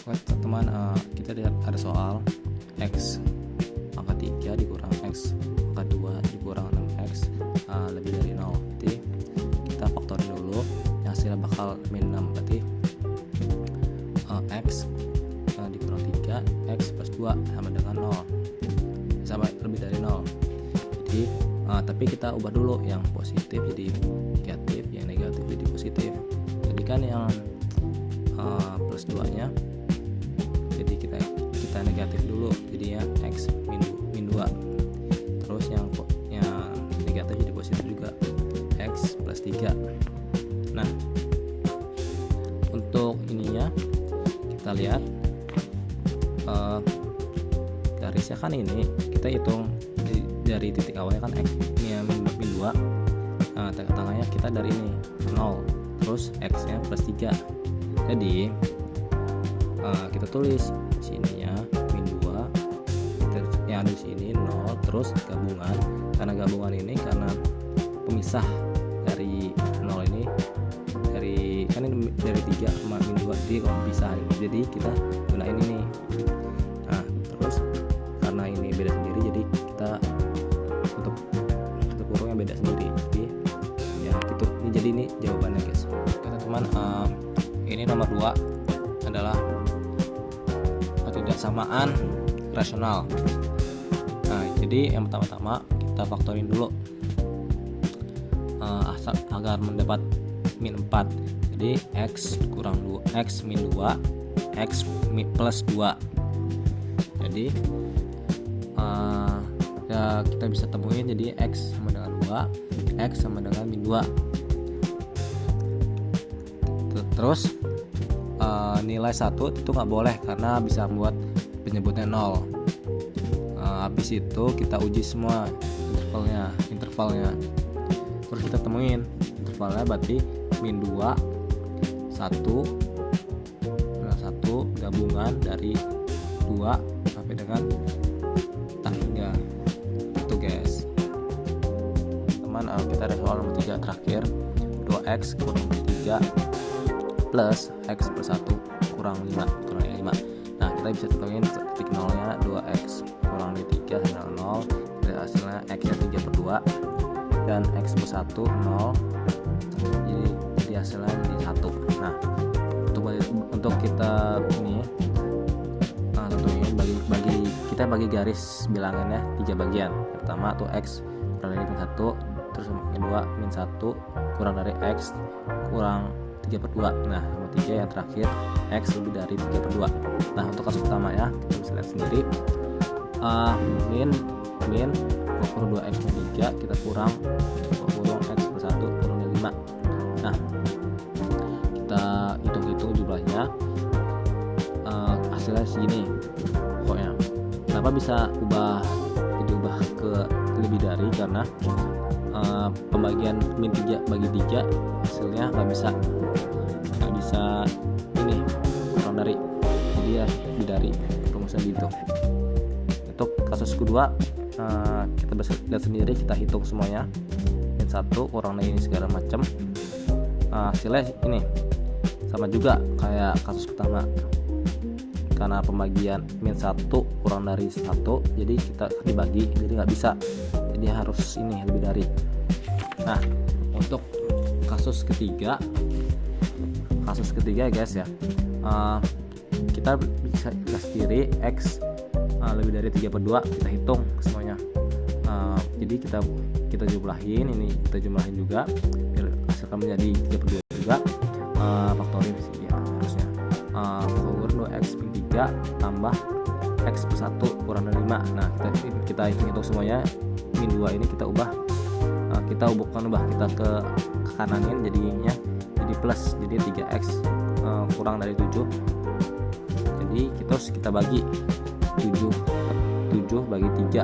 Oke teman-teman, kita lihat ada soal X angka 3 dikurang X angka 2 dikurang 6X lebih dari 0. Berarti kita faktorin dulu, yang hasilnya bakal min 6. Berarti X dikurang 3, X plus 2 sama dengan 0, sama lebih dari 0. Jadi tapi kita ubah dulu yang positif jadi negatif, yang negatif jadi positif. Jadi kan yang plus 2 nya, jadi kita negatif dulu, jadinya X min 2. Terus yang negatif jadi positif juga, X plus 3. Nah, untuk ininya kita lihat garisnya kan ini kita hitung dari titik awalnya kan X ini min 2. Nah, tengah-tengahnya kita dari ini 0, terus X nya plus 3. Jadi kita tulis sininya min 2, yang di sini 0, terus gabungan. Karena gabungan ini karena pemisah dari 0 ini, dari kan ini dari 3 sama min 2, jadi kalau pemisah, jadi kita gunain ini. Nah, terus karena ini beda sendiri, jadi kita untuk kurung yang beda sendiri. Jadi ya gitu. Jadi ini jawabannya guys. Oke teman-teman, ini nomor 2 adalah ketidaksamaan rasional. Nah, jadi yang pertama-tama kita faktorin dulu agar mendapat min 4. Jadi X kurang 2, X min 2, X plus 2. Jadi ya kita bisa temuin, jadi X sama dengan 2, X sama dengan min 2. Terus nilai 1 itu nggak boleh karena bisa membuat penyebutnya 0. Habis itu kita uji semua intervalnya. Terus kita temuin intervalnya, berarti min 2 1 gabungan dari 2 sampai dengan 3. Itu guys teman, kita ada soal nomor 3 terakhir. 2X kurang 3 plus X plus 1 kurang 5 kurang 5. Nah, kita bisa tentuin titik nolnya 2X kurang 3 sama 0. Jadi hasilnya X nya 3/2 dan X plus 1 0. Jadi hasilnya jadi 1. Nah, untuk kita ini tentuin bagi garis bilangannya 3 bagian. Yang pertama tuh X kurang dari min 1, terus yang kedua min 1 kurang dari X kurang 3/2. Nah, nomor 3 yang terakhir X lebih dari 3/2. Nah, untuk kasus pertama ya, kita bisa lihat sendiri, min 22X min 3 kita kurang X plus 1 kurang dari 5. Nah, kita hitung-hitung jumlahnya, hasilnya segini pokoknya. Kenapa bisa diubah ke lebih dari? Karena pembagian min 3 bagi 3 hasilnya nggak bisa ini kurang dari, jadi ya lebih dari, rumusnya gitu. Untuk kasus kedua, kita bisa lihat sendiri, kita hitung semuanya, min 1 kurang dari ini segala macam, hasilnya ini sama juga kayak kasus pertama. Karena pembagian min 1 kurang dari 1, jadi kita dibagi, jadi nggak bisa, jadi harus ini lebih dari. Nah, untuk kasus ketiga guys ya, kita bisa lihat sendiri X lebih dari 3/2, kita hitung semuanya. Jadi kita jumlahin ini, kita jumlahin juga biar hasilkan menjadi 3/2 juga. Faktorin sih ya harusnya. Faktor 2X min 3 tambah X plus 1 kurang dari 5. Nah, kita hitung semuanya. Min 2 ini kita ubah, kita ke kananin, jadinya jadi plus, jadi 3X kurang dari 7. Jadi kita bagi 7 bagi 3,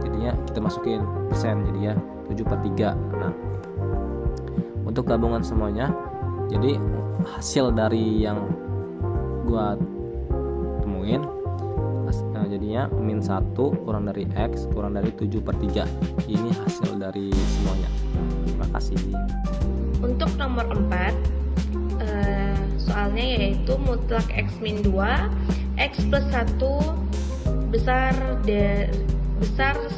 jadinya kita masukin persen, jadinya 7/3. Nah, untuk gabungan semuanya, jadi hasil dari yang gua temuin, jadinya min 1 kurang dari X kurang dari 7/3. Ini hasil dari semuanya. Terima kasih. Untuk nomor 4, soalnya, yaitu mutlak X min 2 X plus 1 besar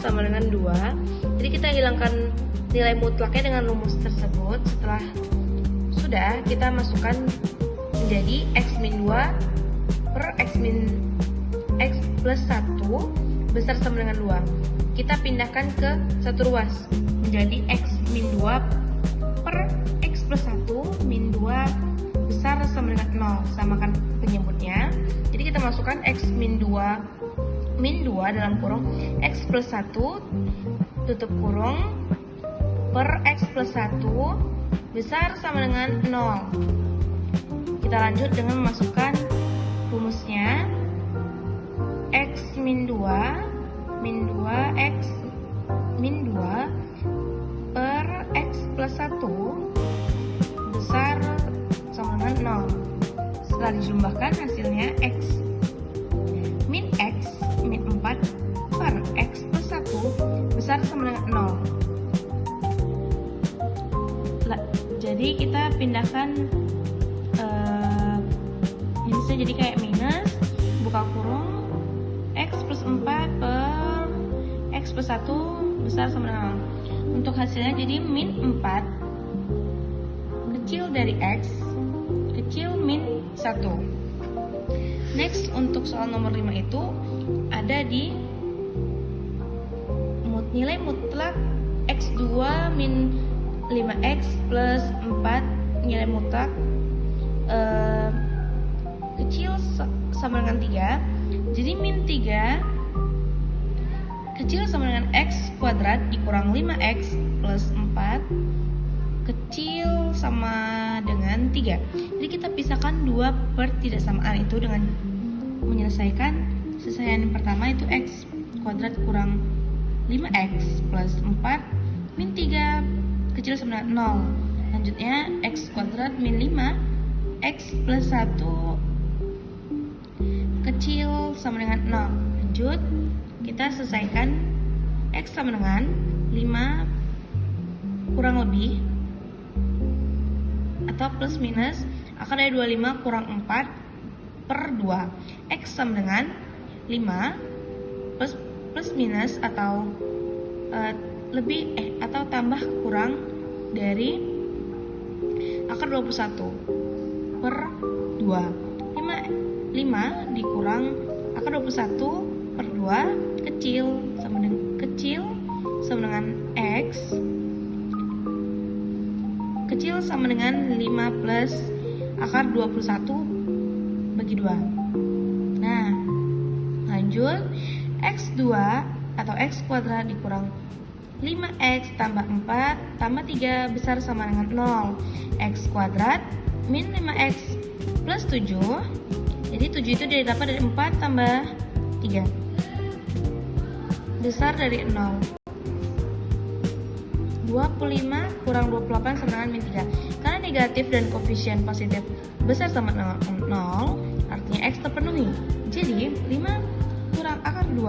sama dengan 2. Jadi kita hilangkan nilai mutlaknya dengan rumus tersebut. Setelah sudah, kita masukkan menjadi X min 2 per X plus 1 besar sama dengan 2. Kita pindahkan ke satu ruas menjadi X min 2 per X plus 1 min 2 besar sama dengan 0. Samakan penyebutnya. Jadi kita masukkan X min 2 dalam kurung X plus 1 tutup kurung per X plus 1 besar sama dengan 0. Kita lanjut dengan memasukkan rumusnya. X min 2 X min 2 per X plus 1 besar sama dengan 0. Setelah dijumlahkan, hasilnya X min 4 per X plus 1 besar sama dengan 0. Jadi kita pindahkan minusnya jadi kayak minus, buka kurung X plus 4 per X plus 1 besar sama dengan 0. Untuk hasilnya jadi min 4 kecil dari X kecil min 1. Next, untuk soal nomor 5 itu ada di nilai mutlak X2 min 5X plus 4 nilai mutlak kecil sama dengan 3. Jadi min 3 kecil sama dengan X kuadrat dikurang 5X plus 4 kecil sama dengan 3. Jadi kita pisahkan 2 per tidak samaan itu dengan menyelesaikan sisaan yang pertama, itu X kuadrat kurang 5X plus 4 min 3 kecil sama dengan 0. Lanjutnya X kuadrat min 5 X plus 1 kecil sama dengan 0. Lanjut, kita selesaikan X sama dengan 5 kurang lebih atau plus minus akar dari 25 kurang 4 per 2. X sama dengan 5 plus minus atau atau tambah kurang dari akar 21 per 2. 5 dikurang akar 21 per 2 kecil sama dengan X kecil sama dengan 5 plus akar 21 bagi 2. Nah, lanjut, X2 atau X kuadrat dikurang 5X tambah 4 tambah 3 besar sama dengan 0. X kuadrat min 5X plus 7. Jadi 7 itu didapat dari 4 tambah 3 besar dari 0. 25 kurang 28 sama dengan min 3. Karena negatif dan koefisien positif besar sama dengan 0, artinya X terpenuhi. Jadi 5 kurang akar 1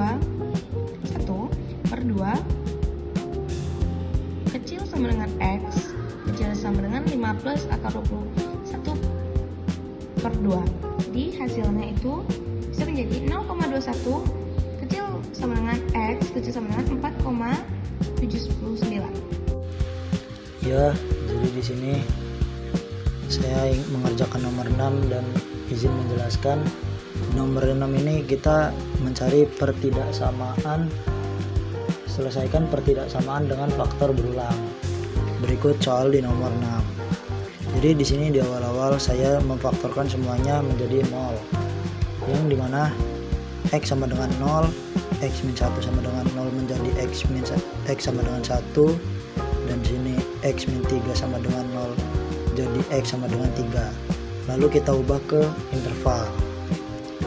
per 2 kecil sama dengan X kecil sama dengan 5 plus akar 21 per 2. Jadi hasilnya itu bisa menjadi 0,21 kecil sama dengan X kecil sama dengan 4,799. Ya, jadi di sini saya mengerjakan nomor 6 dan izin menjelaskan. Nomor 6 ini kita mencari pertidaksamaan, selesaikan pertidaksamaan dengan faktor berulang. Berikut soal di nomor 6. Jadi di sini di awal-awal saya memfaktorkan semuanya menjadi 0. Yang dimana X sama dengan 0, X min 1 sama dengan 0 menjadi X sama dengan 1, dan sini X min 3 sama dengan 0 jadi X sama dengan 3. Lalu kita ubah ke interval.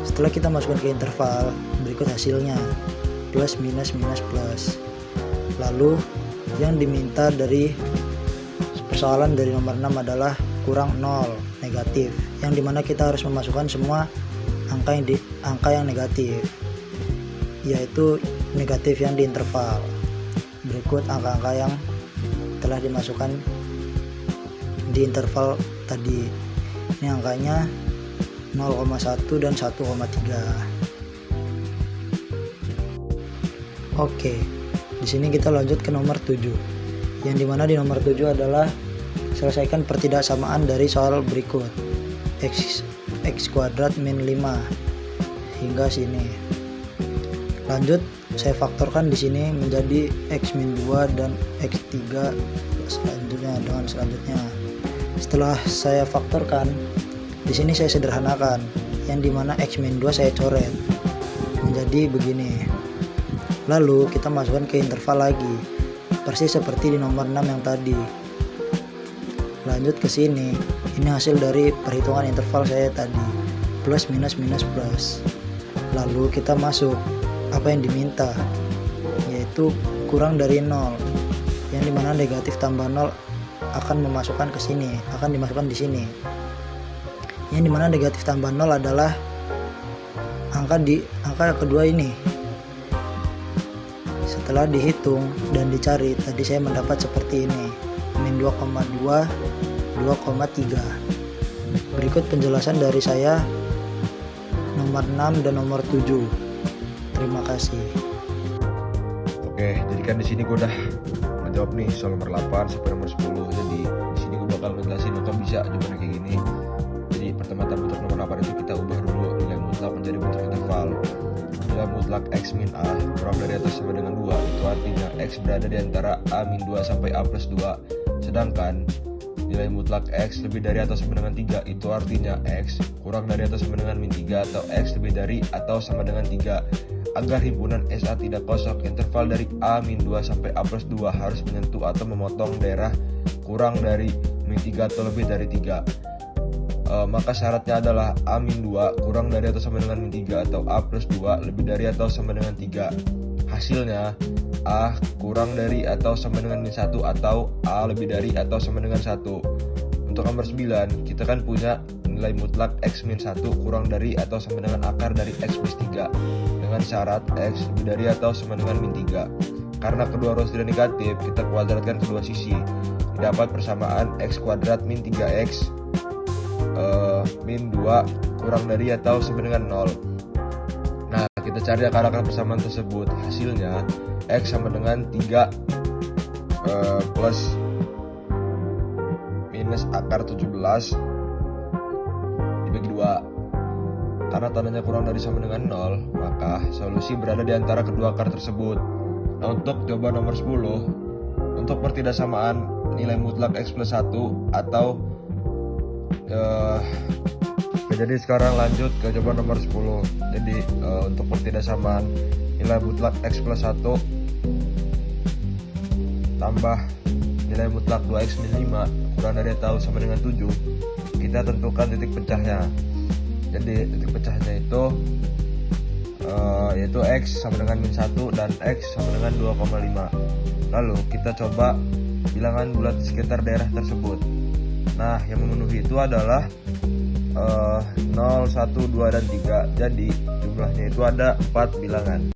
Setelah kita masukkan ke interval, berikut hasilnya plus minus minus plus. Lalu yang diminta dari persoalan dari nomor 6 adalah kurang 0 negatif, yang dimana kita harus memasukkan semua angka yang negatif, yaitu negatif yang di interval. Berikut angka-angka yang telah dimasukkan di interval tadi. Ini angkanya 0,1 dan 1,3. Oke, di sini kita lanjut ke nomor 7. Yang dimana di nomor 7 adalah selesaikan pertidaksamaan dari soal berikut. X kuadrat min 5 hingga sini. Lanjut, saya faktorkan di sini menjadi x min 2 dan x3 selanjutnya. Setelah saya faktorkan, di sini saya sederhanakan, yang dimana x min 2 saya coret menjadi begini. Lalu kita masukkan ke interval lagi, persis seperti di nomor 6 yang tadi. Lanjut ke sini, ini hasil dari perhitungan interval saya tadi, plus minus minus plus. Lalu kita masuk apa yang diminta, yaitu kurang dari 0, yang dimana negatif tambah 0 akan dimasukkan di sini. Yang dimana negatif tambah 0 adalah angka kedua ini. Setelah dihitung dan dicari, tadi saya mendapat seperti ini, min 2,2, 2,3. Berikut penjelasan dari saya nomor 6 dan nomor 7. Terima kasih. Oke, jadi kan di sini gue udah menjawab nih soal nomor 8 sampai nomor 10. Jadi di sini gue bakal menjelasin kok bisa jawabannya kayak gini. Jadi pertama-tama untuk nomor 8 itu kita ubah dulu nilai mutlak menjadi bentuk interval. Nilai mutlak x min a kurang dari atau sama dengan 2, itu artinya x berada di antara a min 2 sampai a plus 2. Sedangkan nilai mutlak x lebih dari atau sama dengan 3, itu artinya x kurang dari atau sama dengan min 3 atau x lebih dari atau sama dengan 3. Agar himpunan SA tidak kosong, interval dari a min 2 sampai a plus 2 harus menyentuh atau memotong daerah kurang dari min 3 atau lebih dari 3. Maka syaratnya adalah a min 2 kurang dari atau sama dengan min 3 atau a plus 2 lebih dari atau sama dengan 3. Hasilnya a kurang dari atau sama dengan min 1 atau a lebih dari atau sama dengan 1. Untuk nomor 9 kita kan punya nilai mutlak x min 1 kurang dari atau sama dengan akar dari x plus 3 dengan syarat x lebih dari atau sama dengan min 3. Karena kedua ruas tidak negatif, kita kuadratkan kedua sisi. Didapat persamaan x kuadrat min 3x min 2 kurang dari atau sama dengan 0. Nah, kita cari akar-akar persamaan tersebut. Hasilnya x sama dengan 3 plus minus akar 17 dibagi 2. Karena tandanya kurang dari sama dengan 0, maka solusi berada di antara kedua akar tersebut. Nah, untuk jawaban nomor 10, untuk pertidaksamaan nilai mutlak x plus 1 atau jadi sekarang lanjut ke jawaban nomor 10. Jadi untuk pertidaksamaan nilai mutlak x plus 1 tambah nilai mutlak 2x min 5 kurang dari atau sama dengan 7, kita tentukan titik pecahnya. Jadi titik pecahnya itu yaitu x sama dengan min 1 dan x sama dengan 2,5. Lalu kita coba bilangan bulat di sekitar daerah tersebut. Nah, yang memenuhi itu adalah 0, 1, 2, dan 3. Jadi jumlahnya itu ada 4 bilangan.